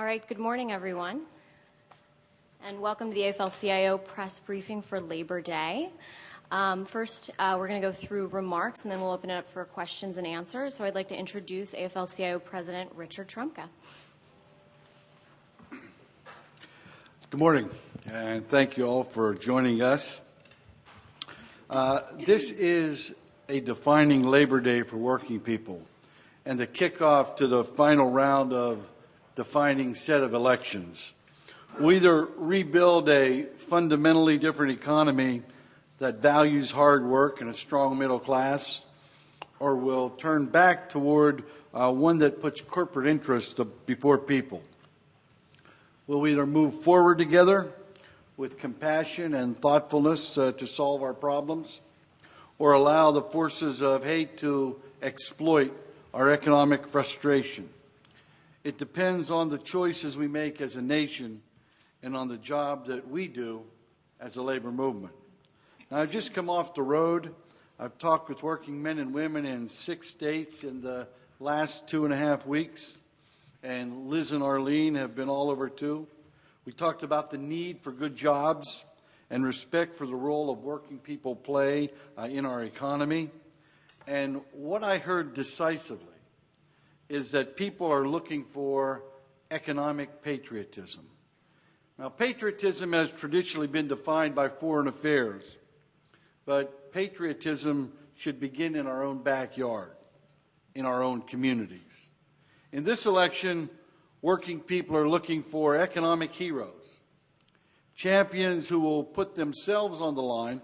All right, good morning, everyone, and welcome to the AFL-CIO press briefing for Labor Day. First, we're going to go through remarks, and then we'll open it up for questions and answers. So I'd like to introduce AFL-CIO President Richard Trumka. Good morning, and thank you all for joining us. This is a defining Labor Day for working people and the kickoff to the final round of defining set of elections. We'll either rebuild a fundamentally different economy that values hard work and a strong middle class, or we'll turn back toward one that puts corporate interests before people. We'll either move forward together with compassion and thoughtfulness to solve our problems, or allow the forces of hate to exploit our economic frustration. It depends on the choices we make as a nation and on the job that we do as a labor movement. Now, I've just come off the road. I've talked with working men and women in 6 states in the last 2.5 weeks, and Liz and Arlene have been all over too. We talked about the need for good jobs and respect for the role of working people play in our economy. And what I heard decisively is that people are looking for economic patriotism. Now, patriotism has traditionally been defined by foreign affairs, but patriotism should begin in our own backyard, in our own communities. In this election, working people are looking for economic heroes, champions who will put themselves on the line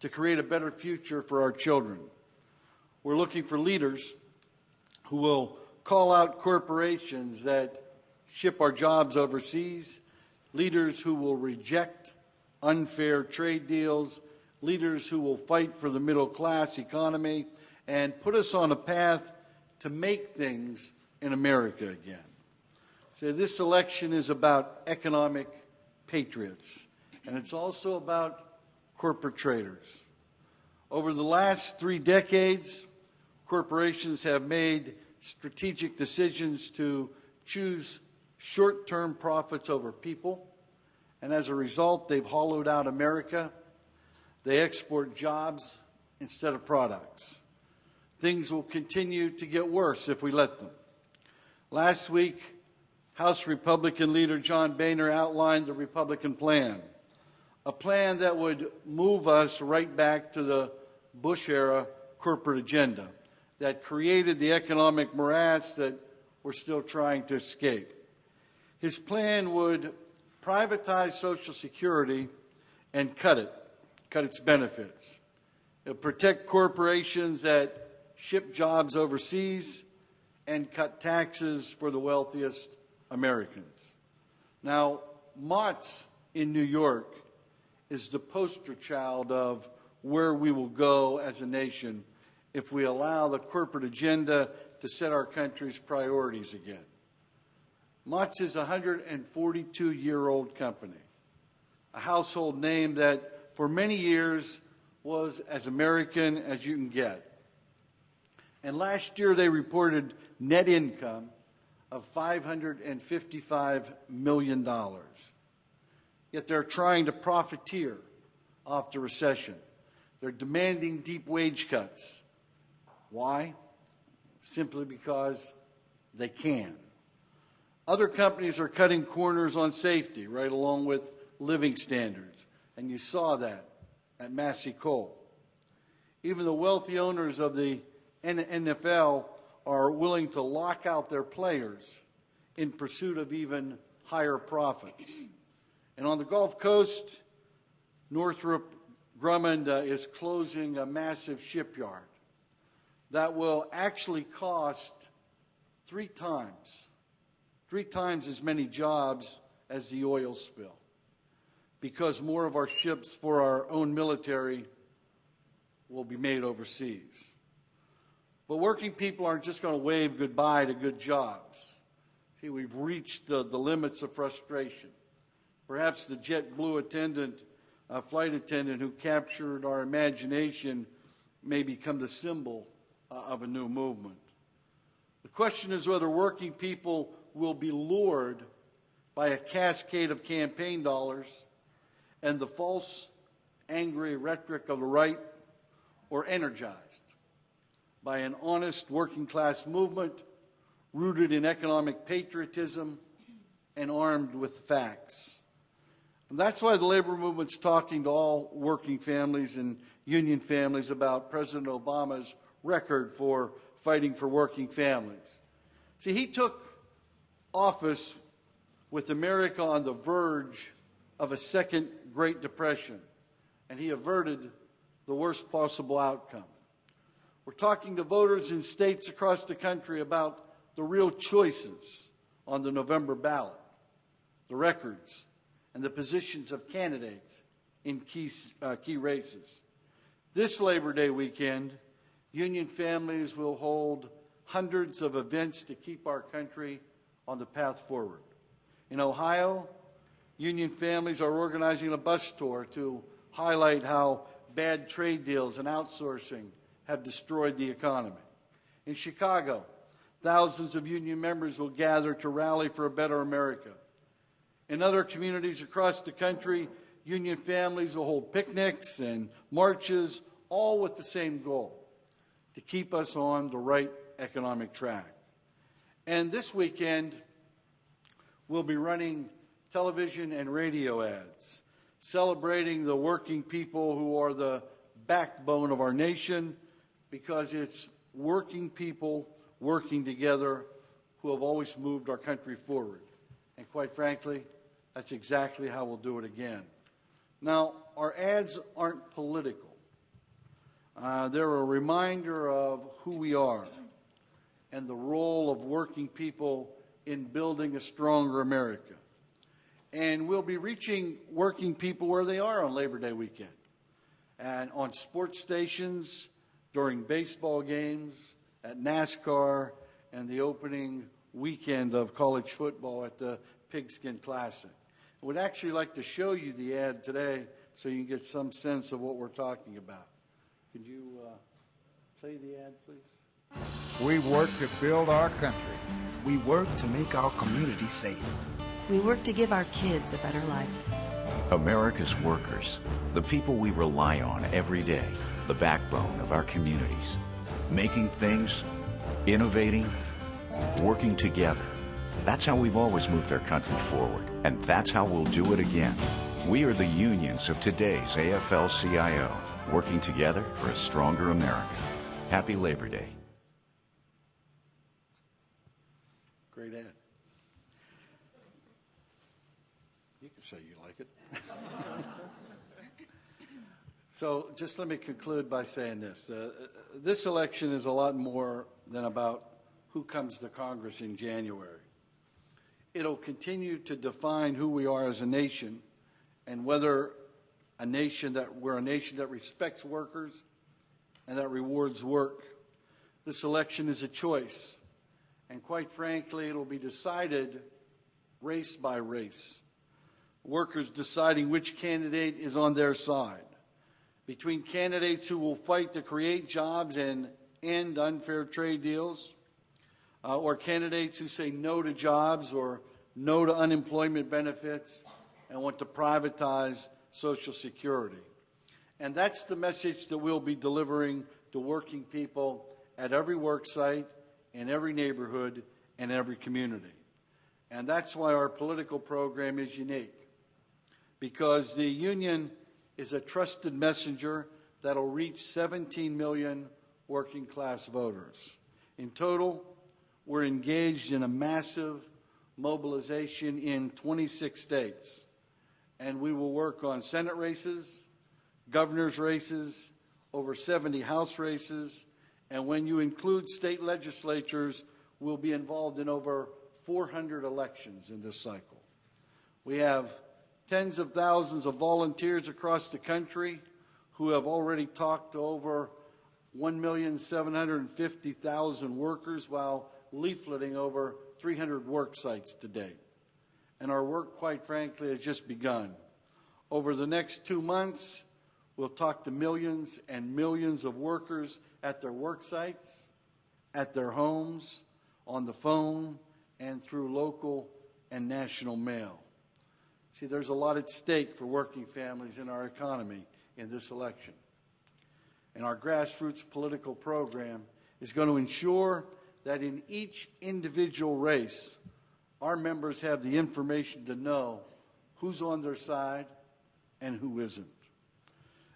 to create a better future for our children. We're looking for leaders who will call out corporations that ship our jobs overseas, leaders who will reject unfair trade deals, leaders who will fight for the middle class economy and put us on a path to make things in America again. So this election is about economic patriots, and it's also about corporate traitors. Over the last 3 decades, corporations have made strategic decisions to choose short-term profits over people, and as a result, they've hollowed out America. They export jobs instead of products. Things will continue to get worse if we let them. Last week, House Republican leader John Boehner outlined the Republican plan, a plan that would move us right back to the Bush-era corporate agenda that created the economic morass that we're still trying to escape. His plan would privatize Social Security and cut its benefits. It would protect corporations that ship jobs overseas and cut taxes for the wealthiest Americans. Now, Mott's in New York is the poster child of where we will go as a nation if we allow the corporate agenda to set our country's priorities again. Mott's is a 142-year-old company, a household name that for many years was as American as you can get. And last year they reported net income of $555 million. Yet they're trying to profiteer off the recession. They're demanding deep wage cuts. Why? Simply because they can. Other companies are cutting corners on safety, right along with living standards. And you saw that at Massey Coal. Even the wealthy owners of the NFL are willing to lock out their players in pursuit of even higher profits. And on the Gulf Coast, Northrop Grumman is closing a massive shipyard that will actually cost 3 times as many jobs as the oil spill, because more of our ships for our own military will be made overseas. But working people aren't just going to wave goodbye to good jobs. See, we've reached the limits of frustration. Perhaps the JetBlue flight attendant who captured our imagination may become the symbol of a new movement. The question is whether working people will be lured by a cascade of campaign dollars and the false, angry rhetoric of the right, or energized by an honest working-class movement rooted in economic patriotism and armed with facts. And that's why the labor movement's talking to all working families and union families about President Obama's record for fighting for working families. See, he took office with America on the verge of a second Great Depression, and he averted the worst possible outcome. We're talking to voters in states across the country about the real choices on the November ballot, the records, and the positions of candidates in key races. This Labor Day weekend, union families will hold hundreds of events to keep our country on the path forward. In Ohio, union families are organizing a bus tour to highlight how bad trade deals and outsourcing have destroyed the economy. In Chicago, thousands of union members will gather to rally for a better America. In other communities across the country, union families will hold picnics and marches, all with the same goal, to keep us on the right economic track. And this weekend, we'll be running television and radio ads celebrating the working people who are the backbone of our nation, because it's working people working together who have always moved our country forward. And quite frankly, that's exactly how we'll do it again. Now, our ads aren't political. They're a reminder of who we are and the role of working people in building a stronger America. And we'll be reaching working people where they are on Labor Day weekend, and on sports stations, during baseball games, at NASCAR, and the opening weekend of college football at the Pigskin Classic. I would actually like to show you the ad today so you can get some sense of what we're talking about. Could you play the ad, please? We work to build our country. We work to make our community safe. We work to give our kids a better life. America's workers, the people we rely on every day, the backbone of our communities. Making things, innovating, working together. That's how we've always moved our country forward, and that's how we'll do it again. We are the unions of today's AFL-CIO, working together for a stronger America. Happy Labor Day. Great ad. You can say you like it. So just let me conclude by saying this. This election is a lot more than about who comes to Congress in January. It'll continue to define who we are as a nation and whether we're a nation that respects workers and that rewards work. This election is a choice. And quite frankly, it'll be decided race by race. Workers deciding which candidate is on their side. Between candidates who will fight to create jobs and end unfair trade deals, or candidates who say no to jobs or no to unemployment benefits and want to privatize Social Security. And that's the message that we'll be delivering to working people at every work site, in every neighborhood, and every community. And that's why our political program is unique, because the union is a trusted messenger that'll reach 17 million working class voters. In total, we're engaged in a massive mobilization in 26 states, and we will work on Senate races, governor's races, over 70 House races, and when you include state legislatures, we'll be involved in over 400 elections in this cycle. We have tens of thousands of volunteers across the country who have already talked to over 1,750,000 workers while leafleting over 300 work sites to date. And our work, quite frankly, has just begun. Over the next 2 months, we'll talk to millions and millions of workers at their work sites, at their homes, on the phone, and through local and national mail. See, there's a lot at stake for working families in our economy in this election. And our grassroots political program is going to ensure that in each individual race, our members have the information to know who's on their side and who isn't.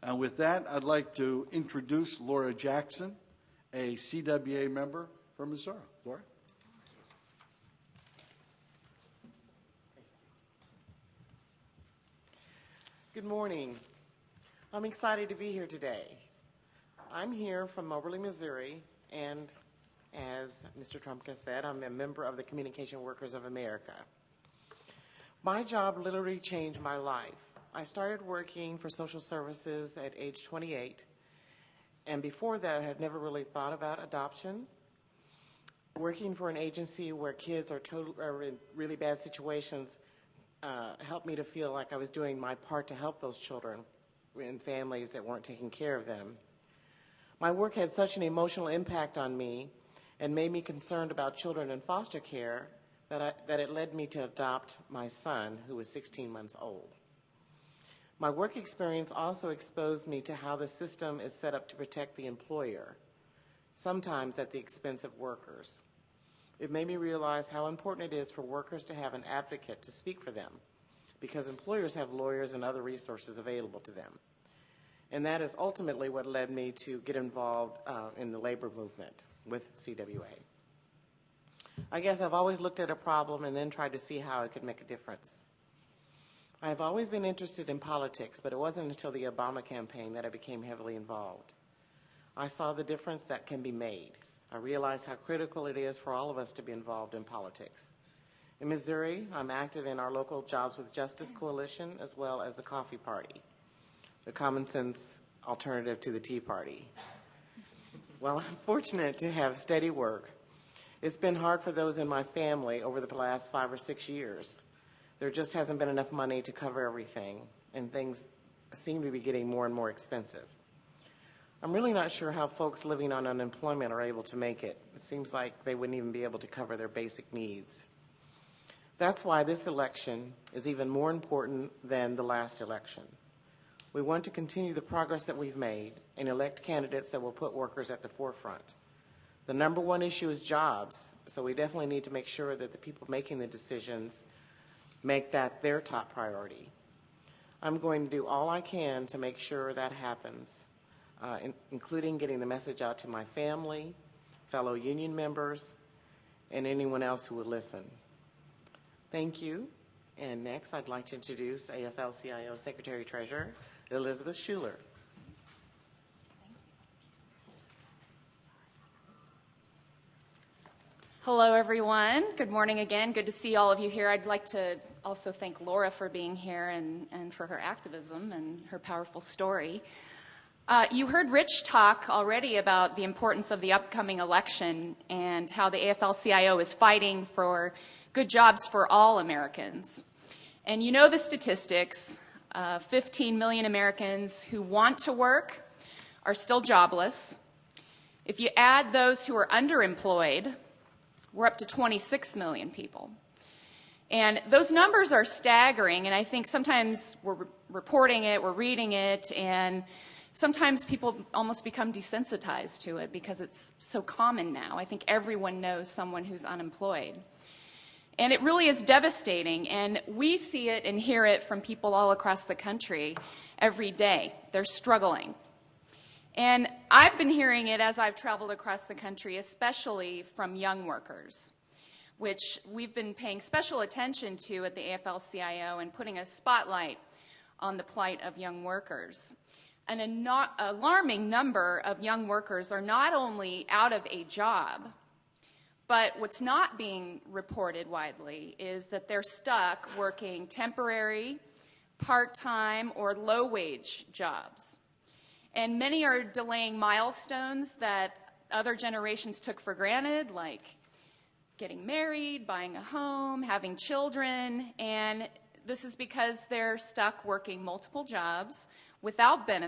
And with that, I'd like to introduce Laura Jackson, a CWA member from Missouri. Laura? Good morning. I'm excited to be here today. I'm here from Moberly, Missouri, and as Mr. Trumka said, I'm a member of the Communication Workers of America. My job literally changed my life. I started working for social services at age 28, and before that I had never really thought about adoption. Working for an agency where kids are in really bad situations helped me to feel like I was doing my part to help those children in families that weren't taking care of them. My work had such an emotional impact on me and made me concerned about children in foster care that it led me to adopt my son, who was 16 months old. My work experience also exposed me to how the system is set up to protect the employer, sometimes at the expense of workers. It made me realize how important it is for workers to have an advocate to speak for them, because employers have lawyers and other resources available to them. And that is ultimately what led me to get involved in the labor movement with CWA. I guess I've always looked at a problem and then tried to see how it could make a difference. I have always been interested in politics, but it wasn't until the Obama campaign that I became heavily involved. I saw the difference that can be made. I realized how critical it is for all of us to be involved in politics. In Missouri, I'm active in our local Jobs with Justice Coalition, as well as the Coffee Party, the common sense alternative to the Tea Party. While I'm fortunate to have steady work, it's been hard for those in my family over the last 5 or 6 years. There just hasn't been enough money to cover everything, and things seem to be getting more and more expensive. I'm really not sure how folks living on unemployment are able to make it. It seems like they wouldn't even be able to cover their basic needs. That's why this election is even more important than the last election. We want to continue the progress that we've made and elect candidates that will put workers at the forefront. The number one issue is jobs, so we definitely need to make sure that the people making the decisions make that their top priority. I'm going to do all I can to make sure that happens, including getting the message out to my family, fellow union members, and anyone else who will listen. Thank you. And next, I'd like to introduce AFL-CIO Secretary-Treasurer Elizabeth Schuler. Hello, everyone. Good morning again. Good to see all of you here. I'd like to also thank Laura for being here and for her activism and her powerful story. You heard Rich talk already about the importance of the upcoming election and how the AFL-CIO is fighting for good jobs for all Americans. And you know the statistics. 15 million Americans who want to work are still jobless. If you add those who are underemployed, we're up to 26 million people. And those numbers are staggering, and I think sometimes we're reporting it, we're reading it, and sometimes people almost become desensitized to it because it's so common now. I think everyone knows someone who's unemployed. And it really is devastating, and we see it and hear it from people all across the country every day. They're struggling. And I've been hearing it as I've traveled across the country, especially from young workers, which we've been paying special attention to at the AFL-CIO and putting a spotlight on the plight of young workers. An alarming number of young workers are not only out of a job, but what's not being reported widely is that they're stuck working temporary, part-time, or low-wage jobs. And many are delaying milestones that other generations took for granted, like getting married, buying a home, having children, and this is because they're stuck working multiple jobs without benefits.